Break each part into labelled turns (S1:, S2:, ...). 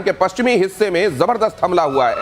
S1: के पश्चिमी हिस्से में जबरदस्त हमला हुआ है।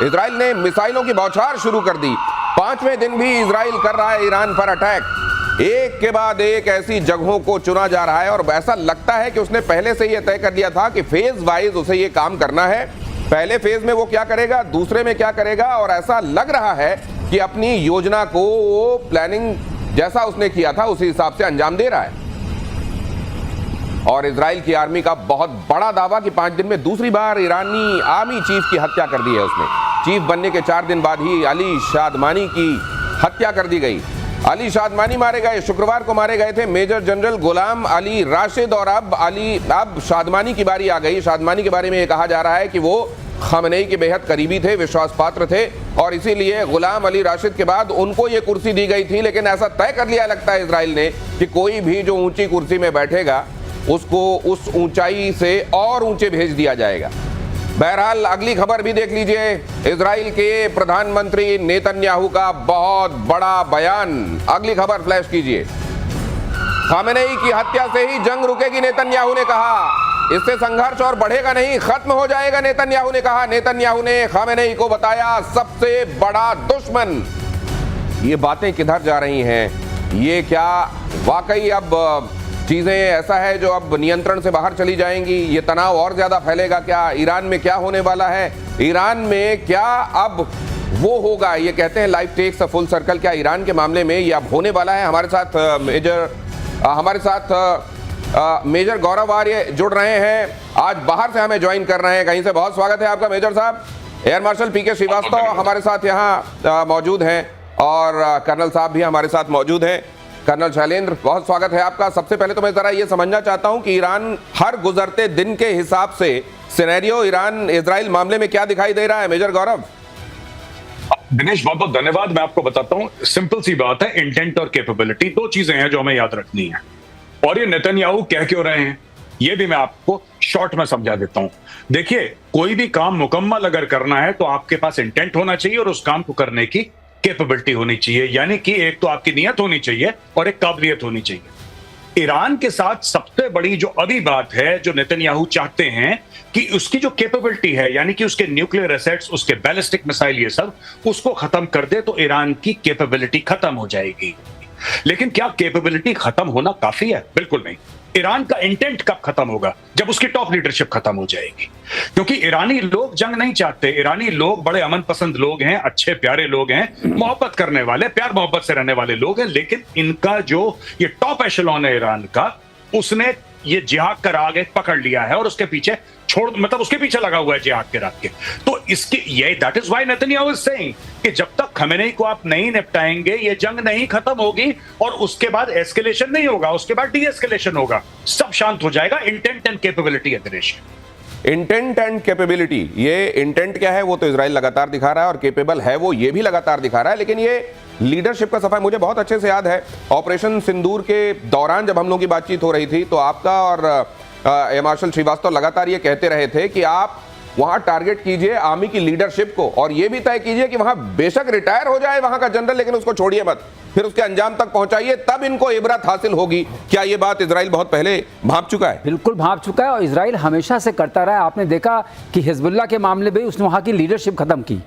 S1: इजराइल ने मिसाइलों की बौछार शुरू कर दी। 5वें दिन भी इजराइल कर रहा है ईरान पर अटैक। एक के बाद एक ऐसी जगहों को चुना जा रहा है और ऐसा लगता है कि उसने पहले से यह तय कर लिया था कि फेज वाइज उसे ये काम करना है। पहले फेज में वो क्या करेगा, दूसरे में क्या करेगा, और ऐसा लग रहा है कि अपनी योजना को वो प्लानिंग जैसा उसने किया था उसी हिसाब से अंजाम दे रहा है। और इजराइल की आर्मी का बहुत बड़ा दावा कि 5 दिन में दूसरी बार ईरानी आर्मी चीफ की हत्या कर दी है उसने। चीफ बनने के 4 दिन बाद ही अली शादमानी की हत्या कर दी गई। अली शादमानी मारे गए, शुक्रवार को मारे गए थे मेजर जनरल गुलाम अली राशिद, और अब शादमानी की बारी आ गई। शादमानी के बारे में ये कहा जा रहा है कि वो खामनेई के बेहद करीबी थे, विश्वास पात्र थे, और इसीलिए गुलाम अली राशिद के बाद उनको ये कुर्सी दी गई थी। लेकिन ऐसा तय कर लिया लगता है इजराइल ने कि कोई भी जो ऊंची कुर्सी में बैठेगा उसको उस ऊंचाई से और ऊंचे भेज दिया जाएगा। बहरहाल अगली खबर भी देख लीजिए। इजराइल के प्रधानमंत्री नेतन्याहू का बहुत बड़ा बयान। अगली खबर फ्लैश कीजिए। खामेनेई की हत्या से ही जंग रुकेगी, नेतन्याहू ने कहा। इससे संघर्ष और बढ़ेगा नहीं, खत्म हो जाएगा, नेतन्याहू ने कहा। नेतन्याहू ने खामेनेई को बताया सबसे बड़ा दुश्मन। ये बातें किधर जा रही हैं? ये क्या वाकई अब चीजें ऐसा है जो अब नियंत्रण से बाहर चली जाएंगी? ये तनाव और ज्यादा फैलेगा क्या? ईरान में क्या होने वाला है? ईरान में क्या अब वो होगा? ये कहते हैं life takes a full circle. क्या ईरान के मामले में ये अब होने वाला है? हमारे साथ मेजर गौरव आर्य जुड़ रहे हैं, आज बाहर से हमें ज्वाइन कर रहे हैं कहीं से। बहुत स्वागत है आपका मेजर साहब। एयर मार्शल पीके श्रीवास्तव हमारे साथ यहाँ मौजूद हैं और कर्नल साहब भी हमारे साथ मौजूद हैं। कर्नल शैलेंद्र, बहुत स्वागत है आपका। सबसे पहले तो मैं जरा ये समझना चाहता हूं कि ईरान हर गुजरते दिन के हिसाब से सिनेरियो ईरान इजराइल मामले में क्या दिखाई दे रहा है? मेजर गौरव।
S2: दिनेश, बहुत बहुत धन्यवाद। मैं आपको बताता हूं, सिंपल सी बात है, इंटेंट और कैपेबिलिटी 2 चीजें हैं जो हमें याद रखनी है। और ये नेतन्याहू कह क्यों रहे हैं ये भी मैं आपको शॉर्ट में समझा देता हूं। देखिए, कोई भी काम मुकम्मल अगर करना है तो आपके पास इंटेंट होना चाहिए और उस काम को करने की कैपेबिलिटी होनी चाहिए। यानी कि एक तो आपकी नियत होनी चाहिए और एक काबिलियत होनी चाहिए। ईरान के साथ सबसे बड़ी जो अभी बात है, जो नेतन्याहू चाहते हैं कि उसकी जो कैपेबिलिटी है, यानी कि उसके न्यूक्लियर एसेट्स, उसके बैलिस्टिक मिसाइल, ये सब उसको खत्म कर दे तो ईरान की कैपेबिलिटी खत्म हो जाएगी। लेकिन क्या कैपेबिलिटी खत्म होना काफी है? बिल्कुल नहीं। ईरान का इंटेंट कब खत्म होगा? जब उसकी टॉप लीडरशिप खत्म हो जाएगी। क्योंकि ईरानी लोग जंग नहीं चाहते। ईरानी लोग बड़े अमन पसंद लोग हैं, अच्छे प्यारे लोग हैं, मोहब्बत करने वाले, प्यार मोहब्बत से रहने वाले लोग हैं। लेकिन इनका जो ये टॉप एशेलॉन है ईरान का, उसने ये जिहाद का राग एक पकड़ लिया है और उसके पीछे उसके पीछे लगा हुआ है जिहाद के राग के। तो इसके ये that is why Netanyahu is saying कि जब तक खमेनेई को आप नहीं निपटाएंगे ये जंग नहीं खत्म होगी और उसके बाद एस्केलेशन नहीं होगा, उसके बाद डी एस्केलेशन होगा, सब शांत हो जाएगा। इंटेंट एंड कैपेबिलिटी है दिनेश।
S1: इंटेंट एंड कैपेबिलिटी, ये इंटेंट क्या है वो तो इजराइल लगातार दिखा रहा है और कैपेबल है वो ये भी लगातार दिखा रहा है। लेकिन ये लीडरशिप का सफाई मुझे बहुत अच्छे से याद है। ऑपरेशन सिंदूर के दौरान जब हम लोगों की बातचीत हो रही थी तो आपका और एयर मार्शल श्रीवास्तव लगातार ये कहते रहे थे कि आप वहां टारगेट कीजिए आर्मी की लीडरशिप को और ये भी तय कीजिए कि वहां बेशक रिटायर हो जाए वहां का जनरल, लेकिन उसको छोड़िए मत, फिर उसके अंजाम तक पहुंचाइए, तब इनको इबरत हासिल होगी। क्या ये बात इजराइल बहुत पहले भांप चुका है?
S3: बिल्कुल भांप चुका है और इजराइल हमेशा से करता रहा है। आपने देखा कि हिजबुल्लाह के मामले में उसने वहां की लीडरशिप खत्म की,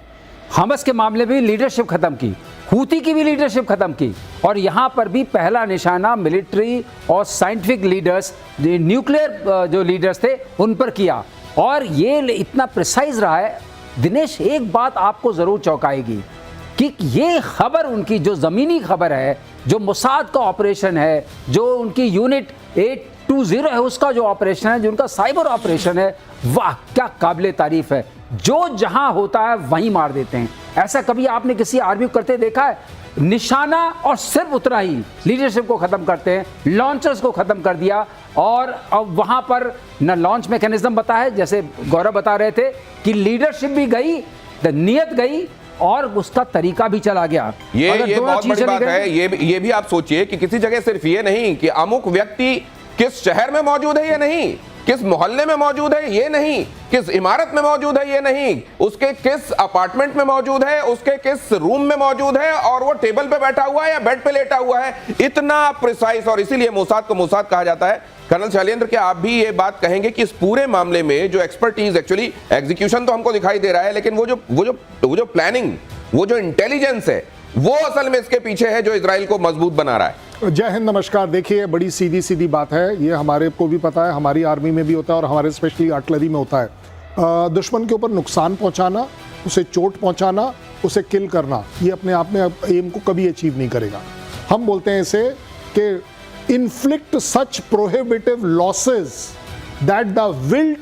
S3: हमस के मामले में लीडरशिप खत्म की, हूती की भी लीडरशिप खत्म की, और यहाँ पर भी पहला निशाना मिलिट्री और साइंटिफिक लीडर्स, न्यूक्लियर जो लीडर्स थे उन पर किया। और ये इतना प्रिसाइज रहा है दिनेश, एक बात आपको ज़रूर चौंकाएगी कि ये खबर उनकी जो ज़मीनी खबर है, जो मोसाद का ऑपरेशन है, जो उनकी यूनिट 820 है उसका जो ऑपरेशन है, जो उनका साइबर ऑपरेशन है, वाह क्या काबिले तारीफ है। जो जहां होता है वहीं मार देते हैं। ऐसा कभी आपने किसी आर्मी को करते देखा है? निशाना और सिर्फ उतना ही, लीडरशिप को खत्म करते हैं, लॉन्चर्स को खत्म कर दिया। और अब वहां पर न लॉन्च मैकेनिज्म बता है, जैसे गौरव बता रहे थे कि लीडरशिप भी गई, नियत गई और उसका तरीका भी चला गया।
S1: ये बहुत बड़ी बात है। ये भी आप सोचिए कि किसी जगह सिर्फ ये नहीं कि अमुक व्यक्ति किस शहर में मौजूद है, ये नहीं, किस मोहल्ले में मौजूद है ये नहीं, किस इमारत में मौजूद है ये नहीं, उसके किस अपार्टमेंट में मौजूद है, उसके किस रूम में मौजूद है, और वो टेबल पे बैठा हुआ है या बेड पे लेटा हुआ है, इतना प्रिसाइज। और इसीलिए मोसाद को मोसाद कहा जाता है। कर्नल शैलेंद्र, क्या आप भी ये बात कहेंगे कि इस पूरे मामले में जो एक्सपर्टीज, एक्चुअली एग्जीक्यूशन तो हमको दिखाई दे रहा है, लेकिन वो जो प्लानिंग, वो जो इंटेलिजेंस है, वो असल में इसके पीछे है जो इजराइल को मजबूत बना रहा है?
S4: जय हिंद, नमस्कार। देखिए, बड़ी सीधी सीधी बात है, ये हमारे को भी पता है, हमारी आर्मी में भी होता है और हमारे स्पेशली आर्टिलरी में होता है। दुश्मन के ऊपर नुकसान पहुंचाना, उसे चोट पहुंचाना, उसे किल करना, ये अपने आप में एम को कभी अचीव नहीं करेगा। हम बोलते हैं इसे कि inflict such prohibitive losses that the will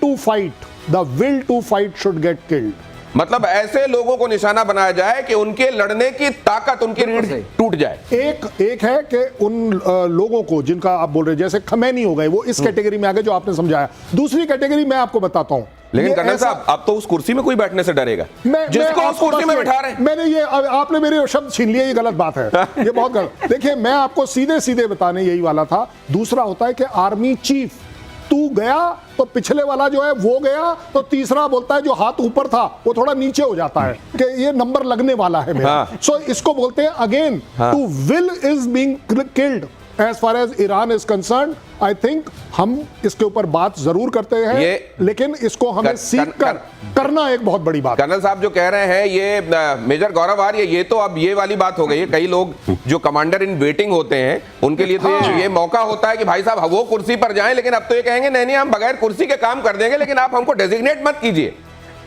S4: to fight should get killed.
S1: मतलब ऐसे लोगों को निशाना बनाया जाए कि उनके लड़ने की ताकत, उनकी रीढ़ टूट जाए।
S4: एक है कि उन लोगों को जिनका आप बोल रहे हैं, जैसे खमैनी हो गए, वो इस कैटेगरी में आ गए जो आपने समझाया। दूसरी कैटेगरी मैं आपको बताता हूं,
S1: लेकिन कर्नल साहब, अब तो उस कुर्सी में कोई बैठने से डरेगा जिसको उस कुर्सी में बैठा रहे हैं।
S4: मैंने ये, आपने मेरे शब्द छीन लिए, ये गलत बात है, ये बहुत गलत। देखिए, मैं आपको सीधे सीधे बताने यही वाला था। दूसरा होता है कि आर्मी चीफ, तू गया तो पिछले वाला जो है वो गया, तो तीसरा बोलता है जो हाथ ऊपर था वो थोड़ा नीचे हो जाता है कि ये नंबर लगने वाला है मेरा। सो इसको बोलते हैं again, to will is being killed. As far as Iran is concern, I think हम इसके ऊपर बात जरूर करते हैं, लेकिन इसको हमें सीख कर करना एक बहुत बड़ी बात।
S1: कर्नल साहब जो कह रहे हैं, ये मेजर गौरव आर्य, ये तो अब ये वाली बात हो गई है। कई लोग जो कमांडर इन वेटिंग होते हैं, उनके लिए तो ये मौका होता है कि भाई साहब वो कुर्सी पर जाएं, लेकिन अब तो ये कहेंगे नहीं, हम बगैर कुर्सी के काम कर देंगे, लेकिन आप हमको डेजिग्नेट मत कीजिए।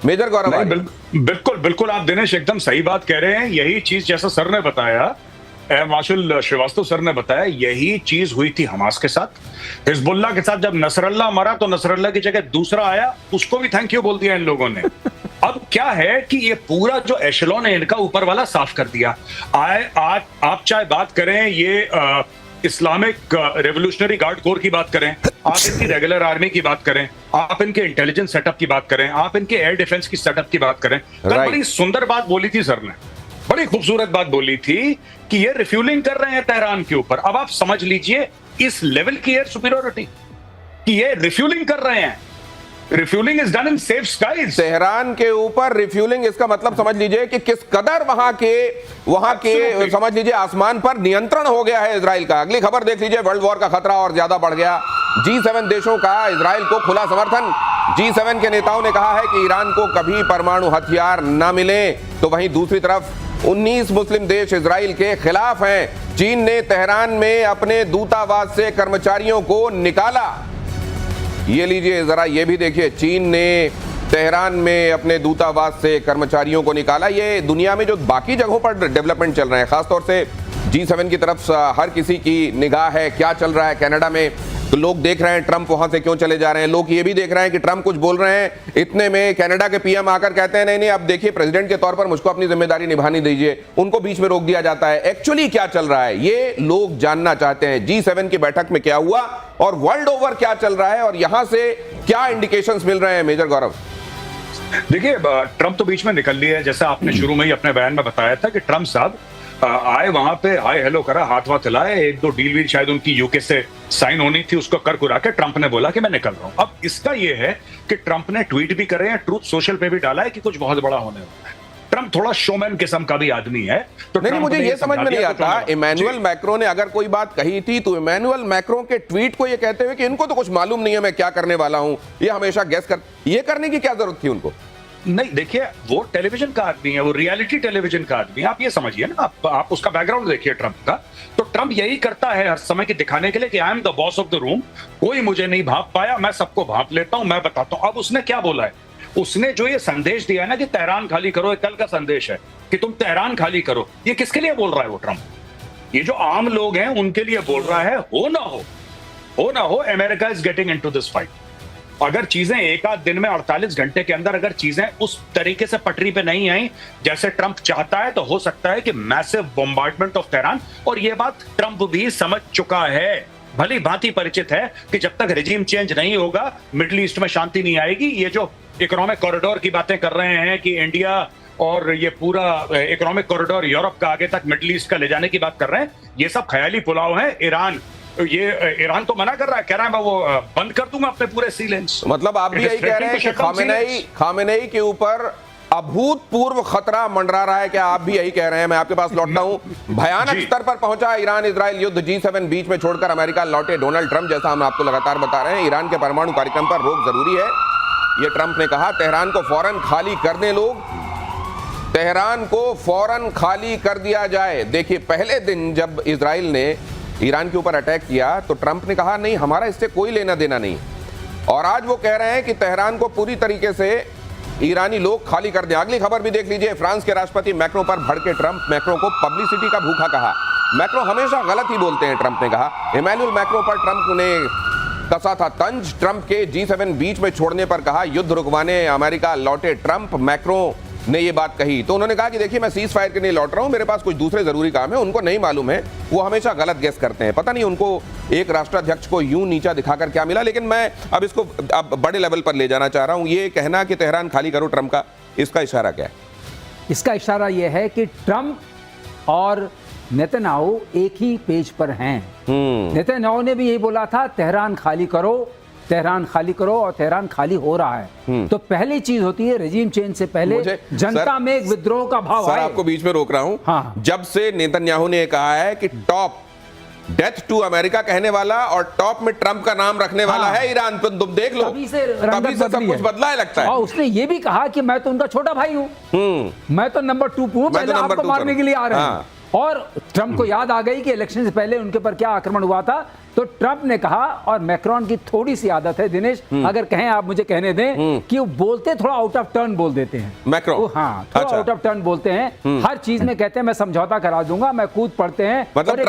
S1: मेजर गौरव आर्य,
S2: बिल्कुल आप दिनेश एकदम सही बात कह रहे हैं। यही चीज जैसा सर ने बताया, मार्शल श्रीवास्तव सर ने बताया, यही चीज हुई थी हमास के साथ, हिजबुल्लाह के साथ। जब नसरल्ला मरा तो नसरल्ला की जगह दूसरा आया, उसको भी थैंक यू बोल दिया इन लोगों ने। अब क्या है कि ये पूरा जो एशेलॉन है इनका, ऊपर वाला साफ कर दिया। आज आप चाहे बात करें ये इस्लामिक रेवोल्यूशनरी गार्ड कोर की बात करें, आप इनकी रेगुलर आर्मी की बात करें, आप इनके इंटेलिजेंस सेटअप की बात करें, आप इनके एयर डिफेंस की सेटअप की बात करें, बड़ी सुंदर बात बोली थी सर ने, बड़ी खूबसूरत बात बोली थी कि ये रिफ्यूलिंग कर रहे हैं तेहरान के ऊपर। अब आप समझ लीजिए इस लेवल की एयर सुपीरियरिटी कि ये रिफ्यूलिंग कर रहे हैं। Refueling is done in safe skies.
S1: Tehran के ऊपर रिफ्यूलिंग, इसका मतलब समझ लीजिए कि किस कदर वहां के समझ लीजिए आसमान पर नियंत्रण हो गया है इजराइल का। अगली खबर देख लीजिए, वर्ल्ड वॉर का खतरा और ज्यादा बढ़ गया। G7 देशों का इजराइल को खुला समर्थन। G7 के नेताओं ने कहा है कि ईरान को कभी परमाणु हथियार न मिले, तो वहीं दूसरी तरफ 19 मुस्लिम देश इजराइल के खिलाफ हैं। चीन ने तेहरान में अपने दूतावास से कर्मचारियों को निकाला। ये लीजिए जरा, ये भी देखिए, चीन ने तेहरान में अपने दूतावास से कर्मचारियों को निकाला। ये दुनिया में जो बाकी जगहों पर डेवलपमेंट चल रहे हैं, खासतौर से G7 की तरफ हर किसी की निगाह है क्या चल रहा है कनाडा में। तो लोग देख रहे हैं ट्रंप वहां से क्यों चले जा रहे हैं। लोग ये भी देख रहे हैं कि ट्रंप कुछ बोल रहे हैं, इतने में कनाडा के पीएम आकर कहते हैं नहीं, अब देखिए प्रेसिडेंट के तौर पर मुझको अपनी जिम्मेदारी निभानी दीजिए, उनको बीच में रोक दिया जाता है। एक्चुअली क्या चल रहा है ये लोग जानना चाहते हैं। G7 की बैठक में क्या हुआ और वर्ल्ड ओवर क्या चल रहा है और यहां से क्या इंडिकेशंस मिल रहे हैं? मेजर गौरव,
S2: देखिए, ट्रंप तो बीच में निकल लिया है, जैसा आपने शुरू में ही अपने बयान में बताया था कि ट्रंप साहब आए, वहां पे हाय हेलो करा, हाथ वाथ हिलाए, एक दो डील भी शायद उनकी यूके से साइन होनी थी, उसको कर कुरा के ट्रंप ने बोला कि मैं निकल रहा हूं। अब इसका यह है कि ट्रंप ने ट्वीट भी करे हैं, ट्रूथ सोशल पे भी डाला है कि कुछ बहुत बड़ा होने वाला है। ट्रंप थोड़ा शोमैन किस्म का भी आदमी है, तो
S1: नहीं, मुझे ये समझ में नहीं आता। इमैनुअल मैक्रो ने अगर कोई बात कही थी तो इमैनुअल मैक्रो के ट्वीट को ये कहते हुए कि इनको तो कुछ मालूम नहीं है मैं क्या करने वाला हूं, ये हमेशा गैस कर, ये करने की क्या जरूरत थी उनको?
S2: नहीं, देखिए, वो टेलीविजन का आदमी है, वो रियलिटी टेलीविजन का आदमी है। आप ये समझिए ना, आप उसका बैकग्राउंड देखिए ट्रंप का, तो ट्रंप यही करता है हर समय कि दिखाने के लिए कि I am the boss of the room, कोई मुझे नहीं भांप पाया, मैं सबको भांप लेता हूं, मैं बताता हूं। अब उसने क्या बोला है, उसने जो ये संदेश दिया है ना कि तेहरान खाली करो, कल का संदेश है कि तुम तेहरान खाली करो, ये किसके लिए बोल रहा है वो ट्रंप? ये जो आम लोग हैं उनके लिए बोल रहा है। हो ना हो, America is getting into this fight. अगर चीजें एक आध दिन में 48 घंटे के अंदर अगर चीजें उस तरीके से पटरी पे नहीं आई जैसे ट्रंप चाहता है, तो हो सकता है कि मैसिव बॉम्बार्डमेंट ऑफ तेहरान। और यह बात ट्रंप भी समझ चुका है, भली भांति परिचित है कि जब तक रिजीम चेंज नहीं होगा मिडिल ईस्ट में शांति नहीं आएगी। ये जो इकोनॉमिक कॉरिडोर की बातें कर रहे हैं कि इंडिया और ये पूरा इकोनॉमिक कॉरिडोर यूरोप का आगे तक मिडिल ईस्ट का ले जाने की बात कर रहे हैं, ये सब ख्याली पुलाव है। ईरान तो मना कर रहा है, कह रहा है मैं वो बंद कर दूंगा अपने पूरे सी लेन्स।
S1: मतलब आप भी यही कह रहे हैं कि खामेनेई के ऊपर अभूतपूर्व खतरा मंडरा रहा है। क्या आप भी यही कह रहे हैं? मैं आपके पास लौटता हूं। भयानक
S2: जी।
S1: स्तर पर पहुंचा ईरान इजराइल युद्ध, G7 बीच में छोड़कर अमेरिका लौटे डोनाल्ड ट्रंप, जैसा हम आपको लगातार बता रहे हैं। ईरान के परमाणु कार्यक्रम पर रोक जरूरी है, यह ट्रंप ने कहा। तेहरान को फौरन खाली कर दें लोग, तेहरान को फौरन खाली कर दिया जाए। देखिए, पहले दिन जब इजराइल ने ईरान के ऊपर अटैक किया तो ट्रंप ने कहा नहीं, हमारा इससे कोई लेना देना नहीं, और आज वो कह रहे हैं कि तेहरान को पूरी तरीके से ईरानी लोग खाली कर दें। अगली खबर भी देख लीजिए। फ्रांस के राष्ट्रपति मैक्रो पर भड़के ट्रंप, मैक्रो को पब्लिसिटी का भूखा कहा। मैक्रो हमेशा गलत ही बोलते हैं, ट्रंप ने कहा। इमैनुअल मैक्रो पर ट्रंप ने कसा था तंज। ट्रंप के G7 बीच में छोड़ने पर कहा युद्ध रुकवाने अमेरिका लौटे ट्रंप। मैक्रो ने ये बात कही तो उन्होंने कहा कि देखिए, मैं सीज फायर के लिए लौट रहा हूं, मेरे पास कुछ दूसरे जरूरी काम है। उनको नहीं मालूम है, वो हमेशा गलत गेस करते हैं। पता नहीं उनको एक राष्ट्राध्यक्ष को यूं नीचा दिखाकर क्या मिला। लेकिन मैं अब इसको बड़े लेवल पर ले जाना चाह रहा हूं। ये कहना कि तेहरान खाली करो ट्रंप का, इसका इशारा क्या है?
S3: इसका इशारा यह है कि ट्रंप और नेतन्याहू एक ही पेज पर हैं। नेतन्याहू ने भी यही बोला था, तेहरान खाली करो, तेहरान खाली करो, और तेहरान खाली हो रहा है। तो पहली चीज होती है रेजिम चेंज से पहले जनता में एक विद्रोह का भाव
S1: सर,
S3: आए।
S1: आपको बीच में रोक रहा हूं।
S3: हाँ।
S1: जब से नेतन्याहू ने कहा है कि टॉप डेथ टू अमेरिका कहने वाला और टॉप में ट्रंप का नाम रखने वाला है ईरान, तो तुम देख लो,
S3: तभी से
S1: सब कुछ बदला है लगता है।
S3: और उसने ये भी कहा कि मैं तो उनका छोटा भाई हूं, मैं तो नंबर 2 हूं, पहले आपको मारने के लिए आ रहे हैं। और ट्रंप को याद आ गई कि इलेक्शन से पहले उनके पर क्या आक्रमण हुआ था, तो ट्रंप ने कहा, और मैक्रोन की थोड़ी सी आदत है दिनेश, अगर कहें आप मुझे कहने दें, कि वो बोलते थोड़ा आउट ऑफ टर्न बोल देते हैं।
S1: मैक्रो,
S3: हाँ, थोड़ा आउट ऑफ टर्न बोलते हैं। हर चीज में कहते हैं मैं समझौता करा दूंगा, मैं कूद पड़ते हैं।
S1: मतलब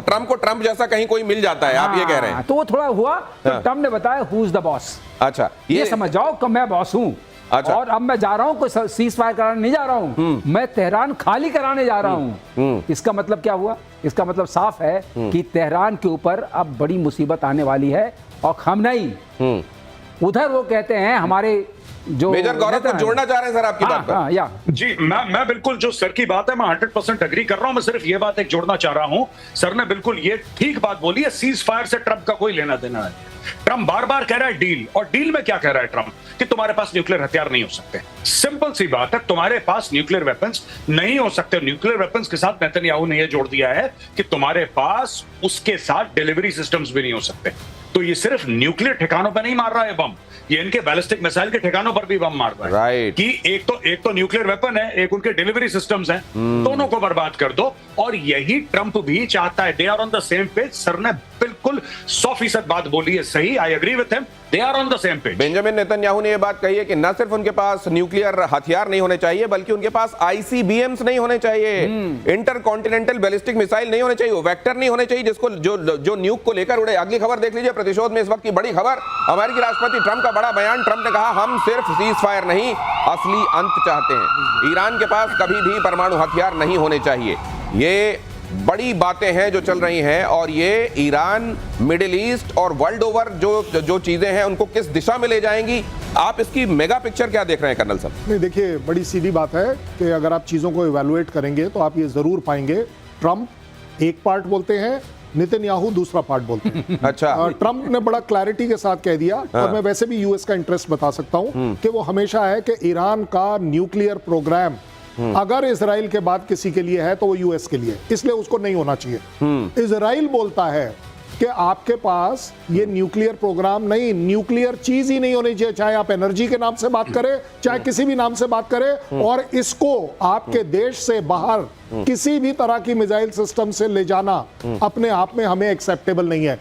S1: ट्रंप को ट्रंप जैसा कहीं कोई मिल जाता है, आप ये कह रहे हैं।
S3: तो वो थोड़ा हुआ, तो ट्रंप ने बताया हु इज द बॉस।
S1: अच्छा,
S3: ये समझ जाओ कि मैं बॉस हूं।
S1: अच्छा।
S3: और अब मैं जा रहा हूं, कोई सीज फायर कराने नहीं जा रहा हूं, मैं तेहरान खाली कराने जा रहा हूं। इसका मतलब क्या हुआ? इसका मतलब साफ है कि तेहरान के ऊपर अब बड़ी मुसीबत आने वाली है। और खमनई उधर वो कहते हैं हमारे जो
S1: मेजर गौरव को जोड़ना चाह रहे हैं सर आपकी बात पर।
S3: हाँ, या
S2: जी, मैं बिल्कुल जो सर की बात है मैं 100% एग्री कर रहा हूं। मैं सिर्फ ये बात एक जोड़ना चाह रहा हूं, सर ने बिल्कुल ये ठीक बात बोली है, सीज फायर से ट्रंप का कोई लेना देना है। ट्रंप बार बार कह रहा है डील, और डील में क्या कह रहा है ट्रंप कि तुम्हारे पास न्यूक्लियर हथियार नहीं हो सकते। सिंपल सी बात है, तुम्हारे पास न्यूक्लियर वेपन्स नहीं हो सकते। न्यूक्लियर वेपन्स के साथ नेतन्याहू ने यह जोड़ दिया है कि तुम्हारे पास उसके साथ डिलीवरी सिस्टम्स भी नहीं हो सकते। तो ये सिर्फ न्यूक्लियर ठिकानों पर नहीं मार रहा है बम, ये इनके बैलिस्टिक मिसाइल के ठिकानों पर भी बम मार रहा है।
S1: राइट।
S2: कि एक तो न्यूक्लियर वेपन है, एक उनके डिलीवरी सिस्टम्स हैं, दोनों को बर्बाद कर दो। और यही ट्रंप भी चाहता है। They are on the same page. Sir ने बिल्कुल 100% बात बोली है, सही, I agree with him, they are on the same page.
S1: Benjamin Netanyahu ने यह बात कही है कि न सिर्फ उनके पास न्यूक्लियर हथियार नहीं होने चाहिए, बल्कि उनके पास ICBMs नहीं होने चाहिए, इंटर कॉन्टिनेंटल बैलिस्टिक मिसाइल नहीं होने चाहिए, वेक्टर नहीं होने चाहिए जिसको जो न्यूक को लेकर उड़े। अगली खबर देख लीजिए। प्रतिशोध में इस वक्त की बड़ी खबर, अमेरिकी राष्ट्रपति ट्रंप का बड़ा बयान। ट्रंप ने कहा हम सिर्फ सीज फायर नहीं, असली अंत चाहते हैं। ईरान के पास कभी भी परमाणु हथियार नहीं होने चाहिए। ये बड़ी बातें हैं जो चल रही हैं, और ये ईरान, मिडिल ईस्ट और वर्ल्ड ओवर जो चीजें हैं उनको किस दिशा में ले जाएंगी। आप इसकी मेगा पिक्चर क्या देख रहे हैं कर्नल साहब?
S4: नहीं, देखिए, बड़ी सीधी बात है कि अगर आप चीज़ों को इवैल्यूएट करेंगे तो आप ये ज़रूर पाएंगे ट्रंप एक पार्ट बोलते हैं, नेतन्याहू दूसरा पार्ट बोलते हैं।
S1: अच्छा।
S4: ट्रंप ने बड़ा क्लैरिटी के साथ कह दिया। और मैं वैसे भी यूएस का इंटरेस्ट बता सकता हूं कि वो हमेशा है कि ईरान का न्यूक्लियर प्रोग्राम अगर इजराइल के बाद किसी के लिए है तो वो यूएस के लिए, इसलिए उसको नहीं होना चाहिए। इजराइल बोलता है कि आपके पास ये न्यूक्लियर प्रोग्राम नहीं, न्यूक्लियर चीज ही नहीं होनी चाहिए, चाहे आप एनर्जी के नाम से बात करें, चाहे किसी भी नाम से बात करें, और इसको आपके देश से बाहर किसी भी तरह की मिसाइल सिस्टम से ले जाना अपने आप में हमें एक्सेप्टेबल नहीं है।